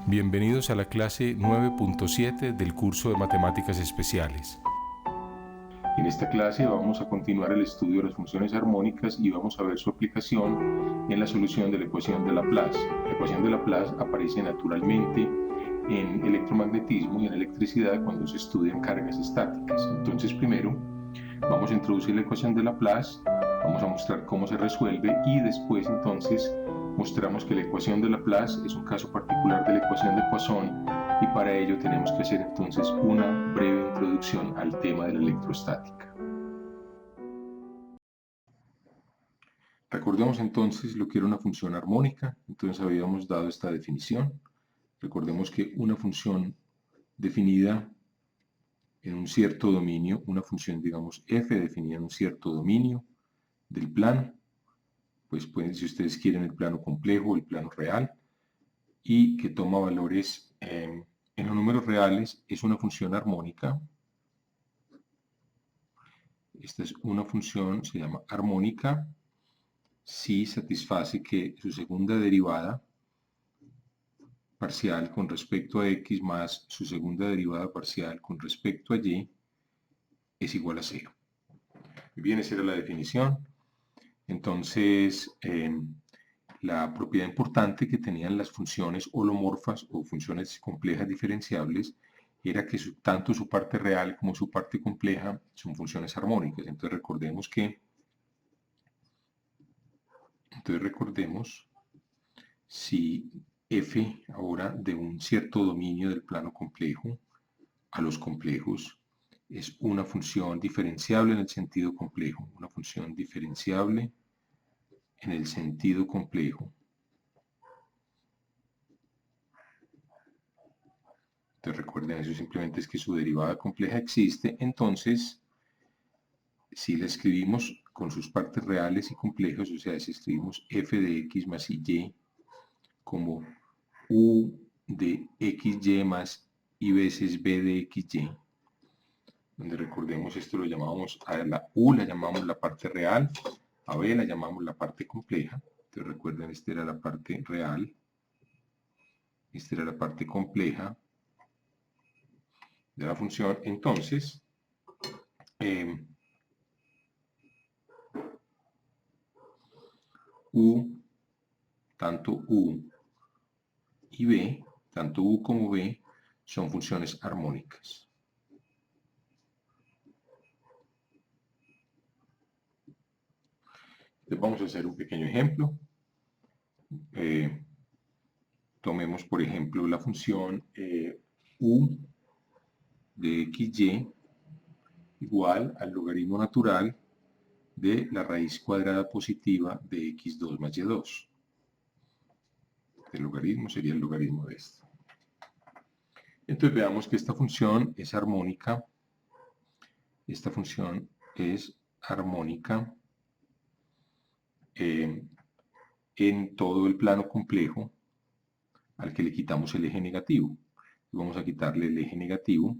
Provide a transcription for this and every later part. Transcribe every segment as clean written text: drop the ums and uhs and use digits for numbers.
Bienvenidos a la clase 9.7 del curso de Matemáticas Especiales. En esta clase vamos a continuar el estudio de las funciones armónicas y vamos a ver su aplicación en la solución de la ecuación de Laplace. La ecuación de Laplace aparece naturalmente en electromagnetismo y en electricidad cuando se estudian cargas estáticas. Entonces, primero vamos a introducir la ecuación de Laplace, vamos a mostrar cómo se resuelve y después entonces mostramos que la ecuación de Laplace es un caso particular de la ecuación de Poisson y para ello tenemos que hacer entonces una breve introducción al tema de la electrostática. Recordemos entonces lo que era una función armónica, entonces habíamos dado esta definición. Recordemos que una función definida en un cierto dominio, una función digamos f definida en un cierto dominio del plano, pues pueden, si ustedes quieren, el plano complejo o el plano real, y que toma valores en los números reales, es una función armónica. Esta es una función, se llama armónica, si satisface que su segunda derivada parcial con respecto a x más su segunda derivada parcial con respecto a y es igual a 0. Bien, esa era la definición. Entonces, la propiedad importante que tenían las funciones holomorfas o funciones complejas diferenciables era que tanto su parte real como su parte compleja son funciones armónicas. Entonces recordemos si f ahora de un cierto dominio del plano complejo a los complejos es una función diferenciable en el sentido complejo, una función diferenciable en el sentido complejo. Entonces recuerden, eso simplemente es que su derivada compleja existe, entonces si la escribimos con sus partes reales y complejas, o sea, si escribimos f de x más y como u de xy más y veces b de xy, donde recordemos esto lo llamamos, a la u la llamamos la parte real, a b la llamamos la parte compleja. Entonces recuerden, esta era la parte real, esta era la parte compleja de la función. Entonces, tanto u y b, tanto u como b, son funciones armónicas. Entonces vamos a hacer un pequeño ejemplo. Tomemos, por ejemplo, la función u de xy igual al logaritmo natural de la raíz cuadrada positiva de x2 más y2. El logaritmo sería el logaritmo de esto. Entonces veamos que esta función es armónica. Esta función es armónica en todo el plano complejo al que le quitamos el eje negativo. Vamos a quitarle el eje negativo.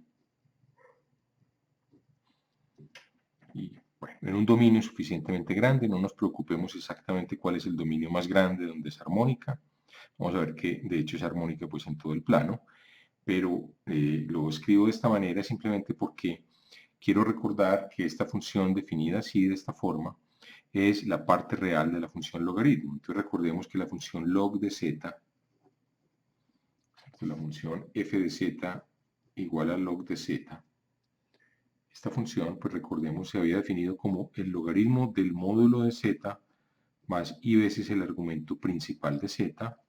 Y bueno, en un dominio suficientemente grande, no nos preocupemos exactamente cuál es el dominio más grande donde es armónica. Vamos a ver que de hecho es armónica pues en todo el plano, pero lo escribo de esta manera simplemente porque quiero recordar que esta función definida así, de esta forma, es la parte real de la función logaritmo. Entonces recordemos que la función log de z, la función f de z igual a log de z, esta función, pues recordemos, se había definido como el logaritmo del módulo de z más i veces el argumento principal de z,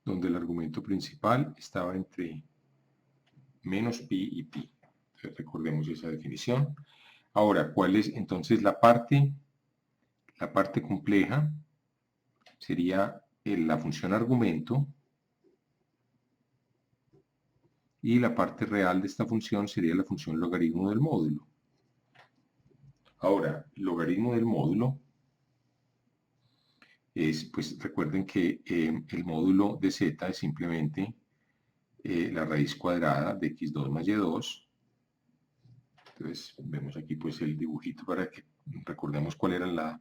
donde el argumento principal estaba entre menos pi y pi. Entonces, recordemos esa definición. Ahora, ¿cuál es entonces la parte compleja? Sería la función argumento, y la parte real de esta función sería la función logaritmo del módulo. Ahora, logaritmo del módulo es, pues recuerden que el módulo de z es simplemente la raíz cuadrada de x2 más y2. Entonces vemos aquí pues el dibujito para que recordemos cuál era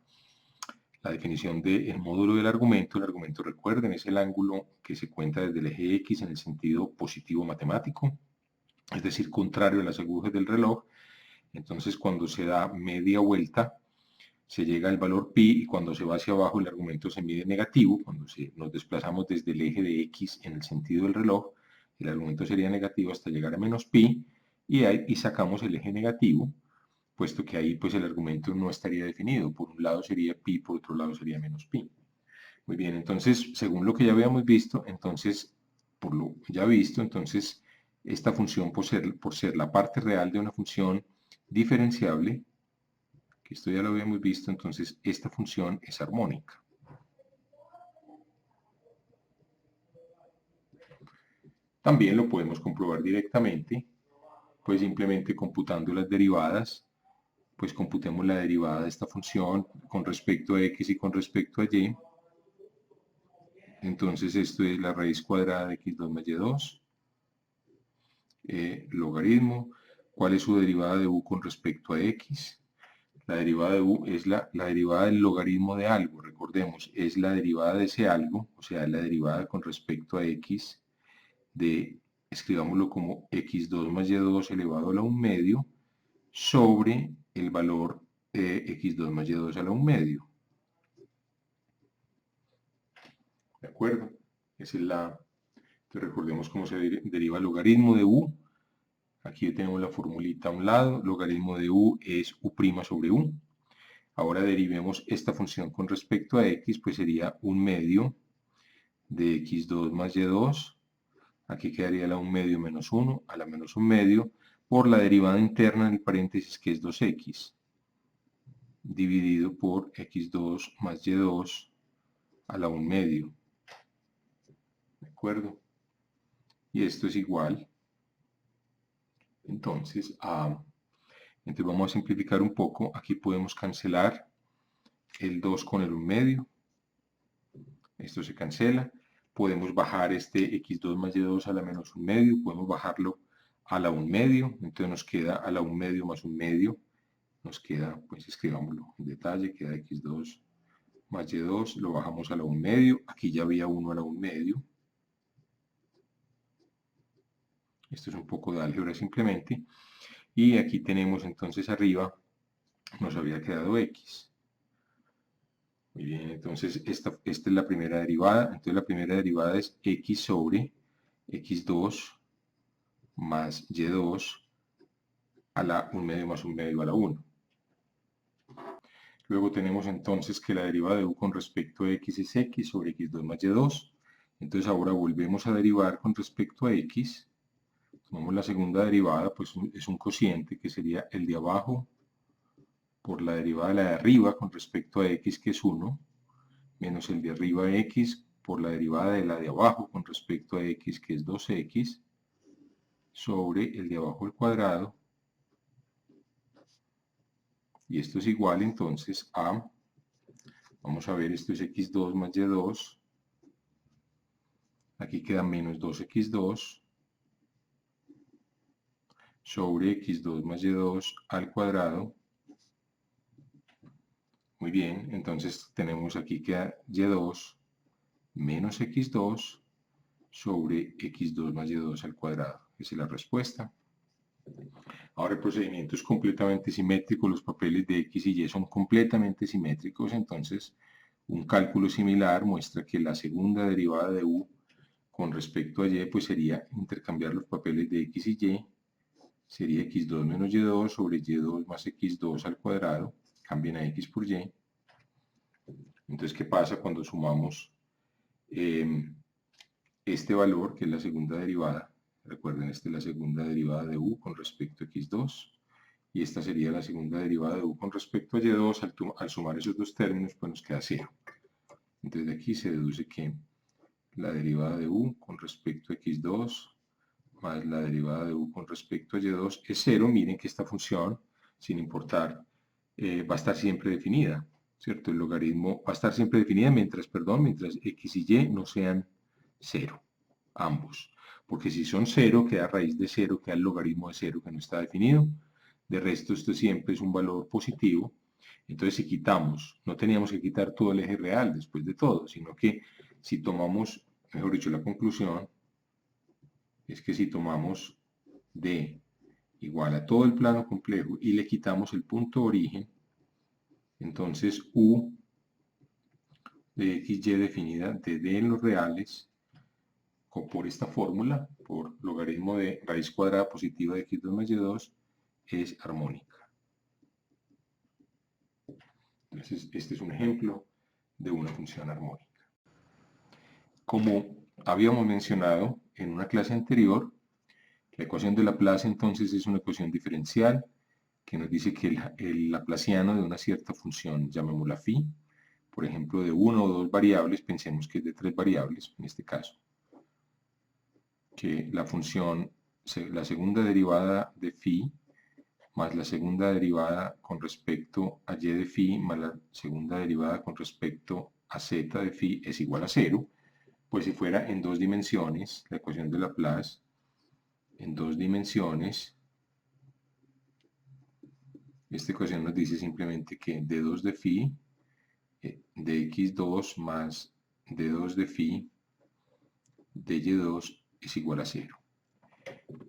la definición del módulo del argumento. El argumento, recuerden, es el ángulo que se cuenta desde el eje X en el sentido positivo matemático, es decir, contrario a las agujas del reloj. Entonces, cuando se da media vuelta, se llega al valor pi, y cuando se va hacia abajo el argumento se mide negativo. Cuando nos desplazamos desde el eje de X en el sentido del reloj, el argumento sería negativo hasta llegar a menos pi, y sacamos el eje negativo, puesto que ahí pues el argumento no estaría definido. Por un lado sería pi, por otro lado sería menos pi. Muy bien, entonces, según lo que ya habíamos visto, entonces, por lo ya visto, entonces, esta función, por ser la parte real de una función diferenciable, que esto ya lo habíamos visto, entonces esta función es armónica. También lo podemos comprobar directamente, pues simplemente computando las derivadas, pues computemos la derivada de esta función con respecto a x y con respecto a y. Entonces esto es la raíz cuadrada de x2 más y2, logaritmo. ¿Cuál es su derivada de u con respecto a x? La derivada de u es la derivada del logaritmo de algo. Recordemos, es la derivada de ese algo, o sea, la derivada con respecto a x de, escribámoslo como x2 más y2 elevado a la 1 medio sobre el valor x2 más y2 a la 1 medio. ¿De acuerdo? Esa es la... Entonces recordemos cómo se deriva el logaritmo de u. Aquí tenemos la formulita a un lado. Logaritmo de u es u' sobre u. Ahora derivemos esta función con respecto a x, pues sería 1 medio de x2 más y2. Aquí quedaría la 1 medio menos 1 a la menos 1 medio por la derivada interna en el paréntesis, que es 2x, dividido por x2 más y2 a la 1 medio. ¿De acuerdo? Y esto es igual, entonces, entonces vamos a simplificar un poco. Aquí podemos cancelar el 2 con el 1 medio. Esto se cancela. Podemos bajar este x2 más y2 a la menos 1 medio. Podemos bajarlo a la 1 medio. Entonces nos queda a la 1 medio más 1 medio. Nos queda, pues escribámoslo en detalle, queda x2 más y2. Lo bajamos a la 1 medio. Aquí ya había 1 a la 1 medio. Esto es un poco de álgebra simplemente. Y aquí tenemos entonces arriba, nos había quedado x. Muy bien, entonces esta es la primera derivada. Entonces la primera derivada es x sobre x2 más y2 a la 1 medio más 1 medio a la 1. Luego tenemos entonces que la derivada de u con respecto a x es x sobre x2 más y2. Entonces ahora volvemos a derivar con respecto a x. Tomamos la segunda derivada, pues es un cociente que sería el de abajo por la derivada de la de arriba con respecto a x, que es 1, menos el de arriba x por la derivada de la de abajo con respecto a x, que es 2x, sobre el de abajo al cuadrado. Y esto es igual entonces a, vamos a ver, esto es x2 más y2, aquí queda menos 2x2 sobre x2 más y2 al cuadrado. Muy bien, entonces tenemos aquí que y2 menos x2 sobre x2 más y2 al cuadrado. Esa es la respuesta. Ahora el procedimiento es completamente simétrico, los papeles de x y y son completamente simétricos, entonces un cálculo similar muestra que la segunda derivada de u con respecto a y pues sería intercambiar los papeles de x y y, sería x2 menos y2 sobre y2 más x2 al cuadrado, cambien a x por y. Entonces, ¿qué pasa cuando sumamos este valor, que es la segunda derivada? Recuerden, esta es la segunda derivada de u con respecto a x2, y esta sería la segunda derivada de u con respecto a y2. Al sumar esos dos términos, pues nos queda 0. Entonces, de aquí se deduce que la derivada de u con respecto a x2 más la derivada de u con respecto a y2 es 0. Miren que esta función, sin importar, va a estar siempre definida, ¿cierto? El logaritmo va a estar siempre definida mientras x y y no sean 0, ambos. Porque si son 0, queda raíz de 0, queda el logaritmo de 0 que no está definido. De resto, esto siempre es un valor positivo. Entonces si quitamos, no teníamos que quitar todo el eje real después de todo, sino que si tomamos, mejor dicho, la conclusión es que si tomamos D igual a todo el plano complejo y le quitamos el punto origen, entonces U de XY definida de D en los reales, o por esta fórmula, por logaritmo de raíz cuadrada positiva de x2 más y2, es armónica. Entonces, este es un ejemplo de una función armónica. Como habíamos mencionado en una clase anterior, la ecuación de Laplace entonces es una ecuación diferencial que nos dice que el laplaciano de una cierta función, llamémosla phi, por ejemplo de 1 o 2 variables, pensemos que es de 3 variables en este caso, que la función, la segunda derivada de phi más la segunda derivada con respecto a y de phi más la segunda derivada con respecto a z de phi es igual a 0, pues si fuera en 2 dimensiones, la ecuación de Laplace, en 2 dimensiones, esta ecuación nos dice simplemente que d2 de phi de x2 más d2 de phi de y2 es igual a 0.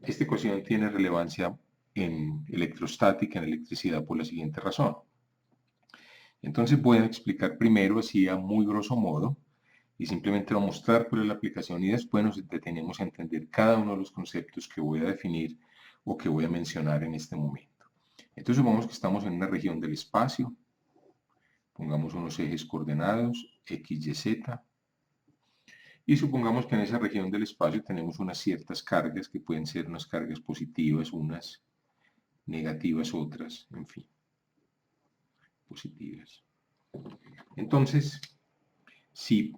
Esta ecuación tiene relevancia en electrostática, en electricidad, por la siguiente razón. Entonces voy a explicar primero, así a muy grosso modo, y simplemente voy a mostrar cuál es la aplicación y después nos detenemos a entender cada uno de los conceptos que voy a definir o que voy a mencionar en este momento. Entonces supongamos que estamos en una región del espacio, pongamos unos ejes coordenados, x, y, z, y supongamos que en esa región del espacio tenemos unas ciertas cargas que pueden ser unas cargas positivas, unas negativas, otras, en fin, positivas. Entonces, si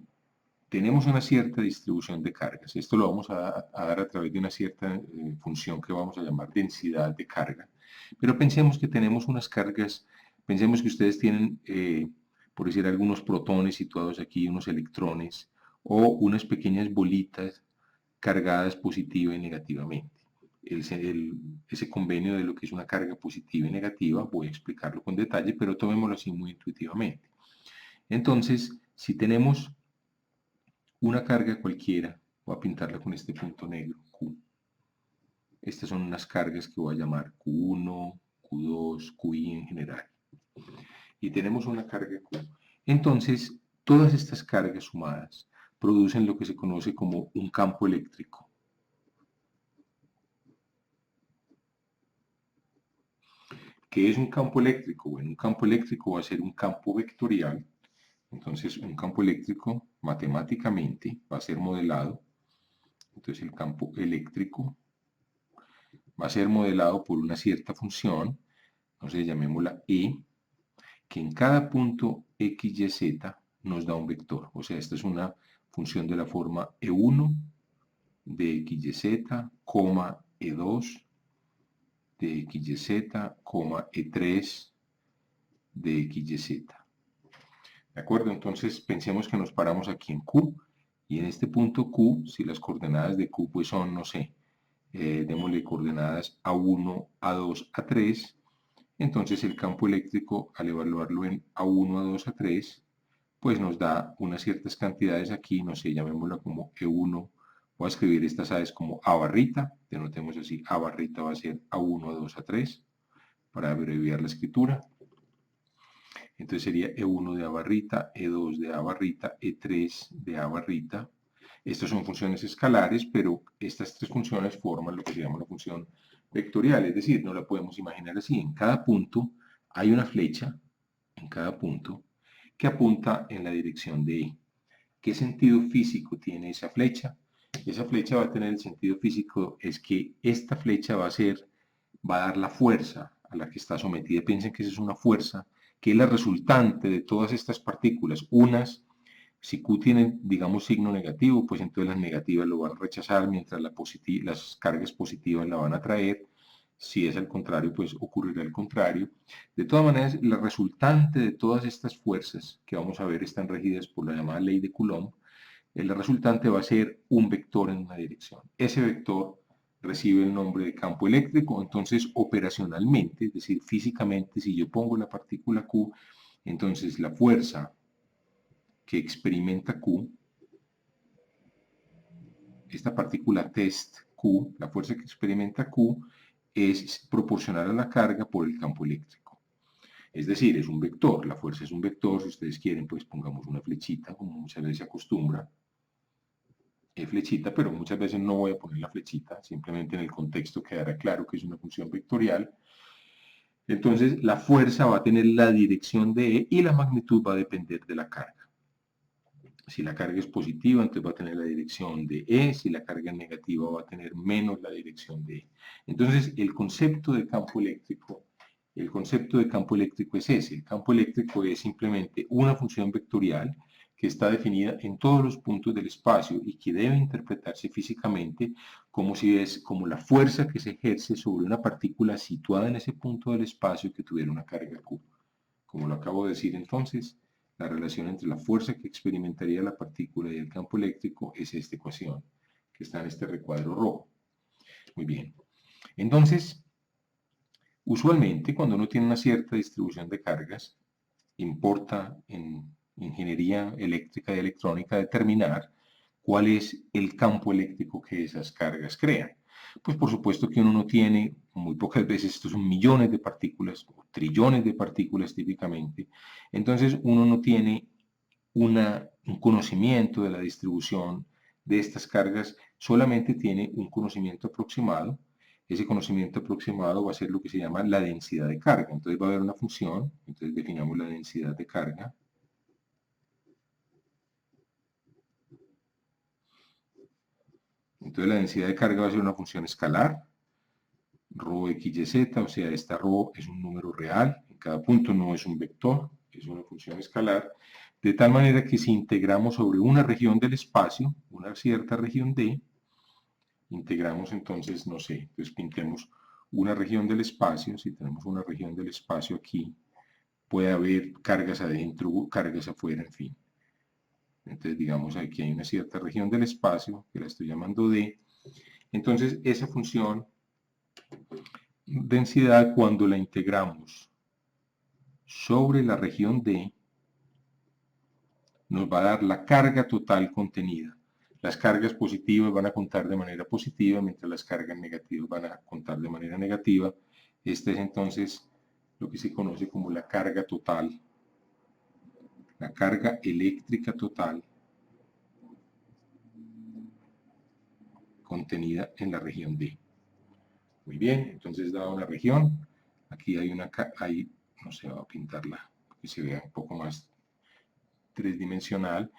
tenemos una cierta distribución de cargas, esto lo vamos a dar a través de una cierta función que vamos a llamar densidad de carga, pero pensemos que tenemos unas cargas, pensemos que ustedes tienen, por decir, algunos protones situados aquí, unos electrones, o unas pequeñas bolitas cargadas positiva y negativamente. Ese convenio de lo que es una carga positiva y negativa, voy a explicarlo con detalle, pero tomémoslo así muy intuitivamente. Entonces, si tenemos una carga cualquiera, voy a pintarla con este punto negro, Q. Estas son unas cargas que voy a llamar Q1, Q2, QI en general. Y tenemos una carga Q. Entonces, todas estas cargas sumadas producen lo que se conoce como un campo eléctrico. ¿Qué es un campo eléctrico? Bueno, un campo eléctrico va a ser un campo vectorial. Entonces, un campo eléctrico matemáticamente va a ser modelado. Entonces, el campo eléctrico va a ser modelado por una cierta función, entonces llamémosla E, que en cada punto x, y, z nos da un vector. O sea, esta es una función de la forma E1 de x, y, z, E2 de x, y, z, E3 de x, y, z. ¿De acuerdo? Entonces pensemos que nos paramos aquí en Q, y en este punto Q, si las coordenadas de Q pues son, no sé, démosle coordenadas A1, A2, A3, entonces el campo eléctrico, al evaluarlo en A1, A2, A3, pues nos da unas ciertas cantidades aquí, no sé, llamémosla como E1, voy a escribir estas A's como A barrita, denotemos así, A barrita va a ser A1, A2, A3, para abreviar la escritura. Entonces sería E1 de A barrita, E2 de A barrita, E3 de A barrita. Estas son funciones escalares, pero estas tres funciones forman lo que se llama una función vectorial, es decir, no la podemos imaginar así. En cada punto hay una flecha, en cada punto, que apunta en la dirección de E. ¿Qué sentido físico tiene esa flecha? Esa flecha va a tener el sentido físico, es que esta flecha va a dar la fuerza a la que está sometida. Piensen que esa es una fuerza que es la resultante de todas estas partículas. Unas, si Q tiene, digamos, signo negativo, pues entonces las negativas lo van a rechazar, mientras las cargas positivas la van a atraer. Si es al contrario, pues ocurrirá el contrario. De todas maneras, la resultante de todas estas fuerzas que vamos a ver están regidas por la llamada ley de Coulomb. La resultante va a ser un vector en una dirección. Ese vector recibe el nombre de campo eléctrico. Entonces, operacionalmente, es decir, físicamente, si yo pongo la partícula Q, entonces la fuerza que experimenta Q, esta partícula test Q, la fuerza que experimenta Q, es proporcional a la carga por el campo eléctrico. Es decir, es un vector, la fuerza es un vector, si ustedes quieren, pues pongamos una flechita, como muchas veces se acostumbra, flechita, pero muchas veces no voy a poner la flechita, simplemente en el contexto quedará claro que es una función vectorial. Entonces, la fuerza va a tener la dirección de E y la magnitud va a depender de la carga. Si la carga es positiva, entonces va a tener la dirección de E, si la carga es negativa va a tener menos la dirección de E. Entonces, el concepto de campo eléctrico es ese. El campo eléctrico es simplemente una función vectorial que está definida en todos los puntos del espacio y que debe interpretarse físicamente como la fuerza que se ejerce sobre una partícula situada en ese punto del espacio que tuviera una carga Q. Como lo acabo de decir entonces, la relación entre la fuerza que experimentaría la partícula y el campo eléctrico es esta ecuación que está en este recuadro rojo. Muy bien. Entonces, usualmente cuando uno tiene una cierta distribución de cargas, importa en ingeniería eléctrica y electrónica determinar cuál es el campo eléctrico que esas cargas crean. Pues por supuesto que uno no tiene, muy pocas veces, estos son millones de partículas, o trillones de partículas típicamente, entonces uno no tiene un conocimiento de la distribución de estas cargas, solamente tiene un conocimiento aproximado. Ese conocimiento aproximado va a ser lo que se llama la densidad de carga. Entonces va a haber una función, entonces definamos la densidad de carga. Entonces la densidad de carga va a ser una función escalar, rho xyz, o sea, esta rho es un número real, en cada punto no es un vector, es una función escalar, de tal manera que si integramos sobre una región del espacio, una cierta región D, integramos entonces, no sé, entonces pintemos una región del espacio, si tenemos una región del espacio aquí, puede haber cargas adentro, cargas afuera, en fin. Entonces digamos aquí hay una cierta región del espacio, que la estoy llamando D, entonces esa función densidad cuando la integramos sobre la región D, nos va a dar la carga total contenida. Las cargas positivas van a contar de manera positiva, mientras las cargas negativas van a contar de manera negativa. Esta es entonces lo que se conoce como la carga total, la carga eléctrica total contenida en la región D. Muy bien, entonces dada una región, aquí hay no se va a pintarla, que se vea un poco más tridimensional,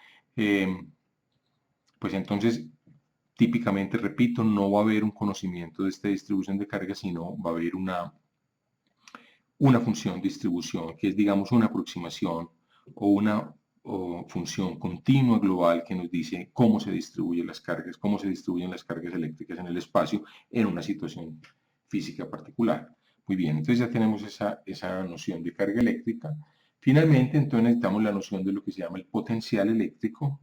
pues entonces típicamente, repito, no va a haber un conocimiento de esta distribución de carga, sino va a haber una función distribución, que es, digamos, una aproximación o una función continua global que nos dice cómo se distribuyen las cargas, cómo se distribuyen las cargas eléctricas en el espacio en una situación física particular. Muy bien, entonces ya tenemos esa noción de carga eléctrica. Finalmente, entonces necesitamos la noción de lo que se llama el potencial eléctrico.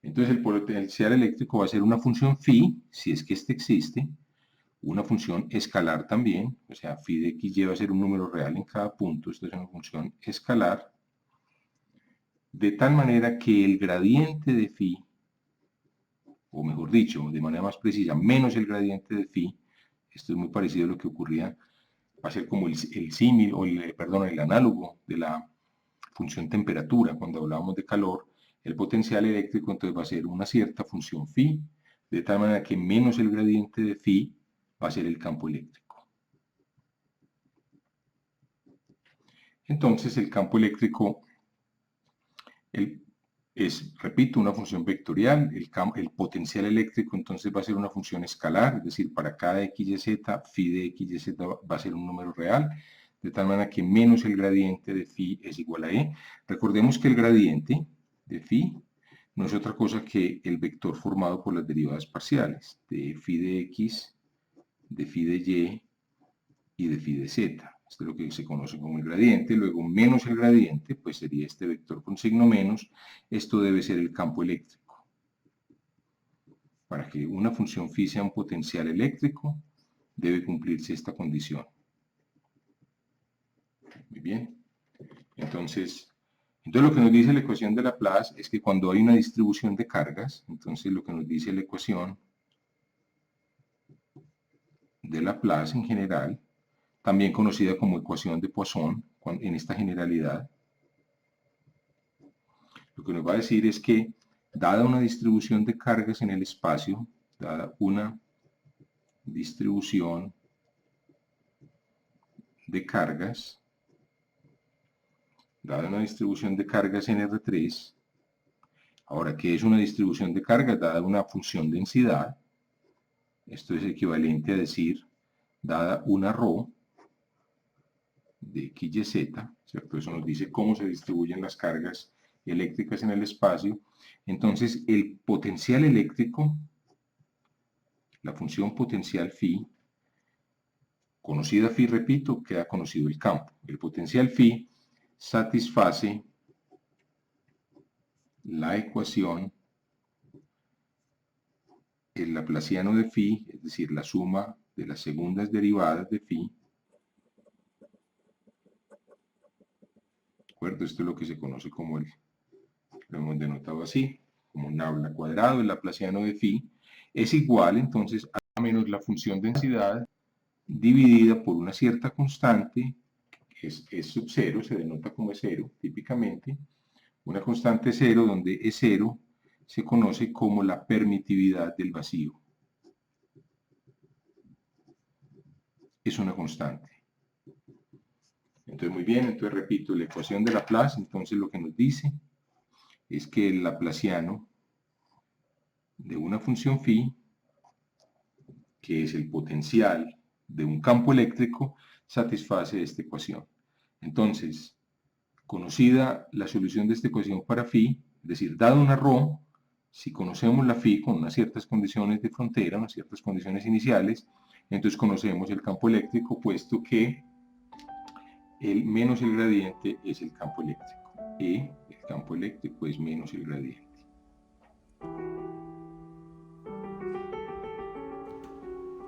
Entonces el potencial eléctrico va a ser una función phi, si es que este existe, una función escalar también, o sea, phi de xy va a ser un número real en cada punto, esto es una función escalar, de tal manera que el gradiente de phi, o mejor dicho, de manera más precisa, menos el gradiente de phi, esto es muy parecido a lo que ocurría, va a ser como el símil, o el análogo de la función temperatura, cuando hablábamos de calor, el potencial eléctrico entonces va a ser una cierta función phi, de tal manera que menos el gradiente de phi va a ser el campo eléctrico. Entonces el campo eléctrico es, repito, una función vectorial, el potencial eléctrico entonces va a ser una función escalar, es decir, para cada xyz, phi de xyz va a ser un número real, de tal manera que menos el gradiente de phi es igual a E. Recordemos que el gradiente de phi no es otra cosa que el vector formado por las derivadas parciales, de phi de x, de phi de y y de phi de z. Esto es lo que se conoce como el gradiente. Luego menos el gradiente, pues sería este vector con signo menos. Esto debe ser el campo eléctrico. Para que una función phi sea un potencial eléctrico, debe cumplirse esta condición. Muy bien. Entonces lo que nos dice la ecuación de Laplace es que cuando hay una distribución de cargas, entonces lo que nos dice la ecuación de Laplace en general, también conocida como ecuación de Poisson, en esta generalidad, lo que nos va a decir es que, dada una distribución de cargas en el espacio, dada una distribución de cargas, en R3, ahora, ¿qué es una distribución de cargas? Dada una función densidad, esto es equivalente a decir, dada una ρ de x y z, ¿cierto? Eso nos dice cómo se distribuyen las cargas eléctricas en el espacio. Entonces, el potencial eléctrico, la función potencial phi, conocida phi, repito, queda conocido el campo. El potencial phi satisface la ecuación, el laplaciano de phi, es decir, la suma de las segundas derivadas de phi. ¿De acuerdo? Esto es lo que se conoce como lo hemos denotado así, como un nabla cuadrado, el laplaciano de phi, es igual entonces a menos la función densidad dividida por una cierta constante, que es sub 0, se denota como E0 típicamente, una constante 0 donde E0 se conoce como la permitividad del vacío. Es una constante. Entonces, muy bien, entonces repito, la ecuación de Laplace, entonces lo que nos dice es que el laplaciano de una función phi, que es el potencial de un campo eléctrico, satisface esta ecuación. Entonces, conocida la solución de esta ecuación para phi, es decir, dada una ρ, si conocemos la phi con unas ciertas condiciones de frontera, unas ciertas condiciones iniciales, entonces conocemos el campo eléctrico, puesto que el menos el gradiente es el campo eléctrico. El campo eléctrico es menos el gradiente.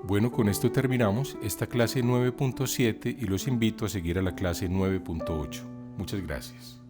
Bueno, con esto terminamos esta clase 9.7 y los invito a seguir a la clase 9.8. Muchas gracias.